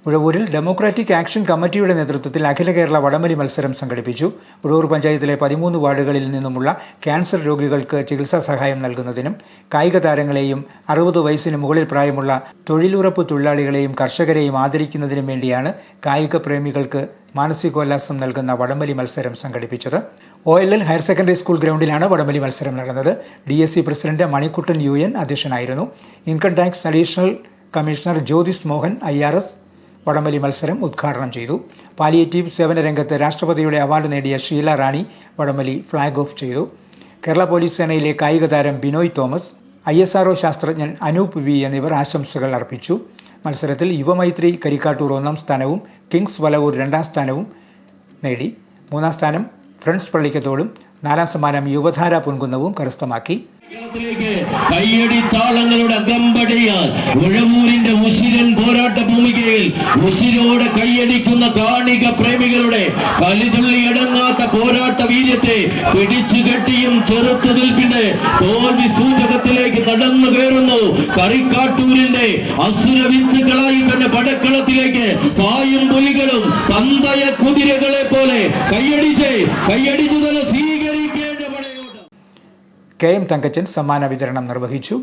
ഉഴവൂരിൽ democratic action കമ്മിറ്റിയുടെ നേതൃത്വത്തിൽ അഖില കേരള വടംവലി മത്സരം സംഘടിപ്പിച്ചു. ഉഴവൂർ പഞ്ചായത്തിലെ 13 വാർഡുകളിൽ നിന്നുമുള്ള ക്യാൻസർ രോഗികൾക്ക് ചികിത്സാ സഹായം നൽകുന്നതിനും കായിക താരങ്ങളെയും 60 വയസ്സിന് മുകളിൽ പ്രായമുള്ള തൊഴിലുറപ്പ് തൊഴിലാളികളെയും കർഷകരെയും ആദരിക്കുന്നതിനും വേണ്ടിയാണ് കായിക പ്രേമികൾക്ക് മാനസികോല്ലാസം നൽകുന്ന വടംവലി മത്സരം സംഘടിപ്പിച്ചത്. OLL ഹയർ സെക്കൻഡറി സ്കൂൾ ഗ്രൗണ്ടിലാണ് വടംവലി മത്സരം നടന്നത്. DSC പ്രസിഡന്റ് മണിക്കുട്ടൻ UN അധ്യക്ഷനായിരുന്നു. Income tax additional commissioner Jyothis Mohan IRS വടംവലി മത്സരം ഉദ്ഘാടനം ചെയ്തു. പാലിയേറ്റീവ് സേവന രംഗത്ത് രാഷ്ട്രപതിയുടെ അവാർഡ് നേടിയ ഷീല റാണി വടംവലി ഫ്ളാഗ് ഓഫ് ചെയ്തു. കേരള പോലീസ് സേനയിലെ കായിക താരം ബിനോയ് തോമസ്, ISRO ശാസ്ത്രജ്ഞൻ അനൂപ് V എന്നിവർ ആശംസകൾ അർപ്പിച്ചു. മത്സരത്തിൽ യുവമൈത്രി കരിക്കാട്ടൂർ 1ാം സ്ഥാനവും കിങ്സ് വലവൂർ 2ാം സ്ഥാനവും നേടി. 3ാം സ്ഥാനം ഫ്രണ്ട്സ് പള്ളിക്കത്തോടും 4ാം സമ്മാനം യുവധാര പൊൻകുന്നവും കരസ്ഥമാക്കി. കയ്യടി താളങ്ങളുടെ അകമ്പടിയാൽ ഉഴവൂരിന്റെ ഉശിരൻ പോരാട്ട ഭൂമികയിൽ ഉശിരോടെ കയ്യടിക്കുന്ന കാണിക പ്രേമികളുടെ കലിതുള്ളി അടങ്ങാത്ത പോരാട്ട വീര്യത്തെ പിടിച്ചു കെട്ടിയും ചെറുത്തു നിൽപ്പിന്റെ തോൽവി സൂചകത്തിലേക്ക് നടന്നു കയറുന്നു. കറിക്കാട്ടൂരിന്റെ അസുരവിത്തുകളായി തന്നെ പടക്കളത്തിലേക്ക് പായും പുലികളും തന്തയ കുതിരകളെ പോലെ കയ്യടിച്ചു തന്നെ സ്വീകരിക്കേണ്ട പടയോട്ടം. KM തങ്കച്ചൻ സമ്മാന വിതരണം നിർവഹിച്ചു.